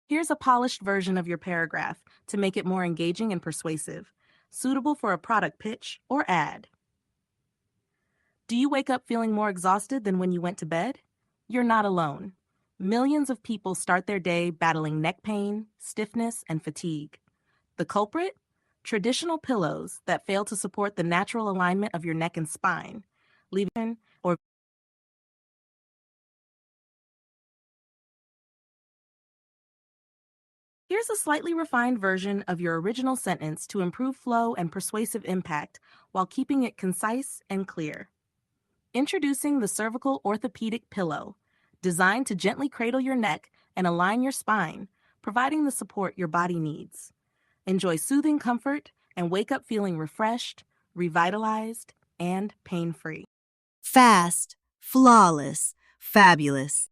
Here's a polished version of your paragraph to make it more engaging and persuasive, suitable for a product pitch or ad. Do you wake up feeling more exhausted than when you went to bed? You're not alone. Millions of people start their day battling neck pain, stiffness, and fatigue. The culprit? Traditional pillows that fail to support the natural alignment of your neck and spine, leaving or Here's a slightly refined version of your original sentence to improve flow and persuasive impact while keeping it concise and clear. Introducing the cervical orthopedic pillow, designed to gently cradle your neck and align your spine, providing the support your body needs. Enjoy soothing comfort and wake up feeling refreshed, revitalized, and pain-free. Fast, flawless, fabulous.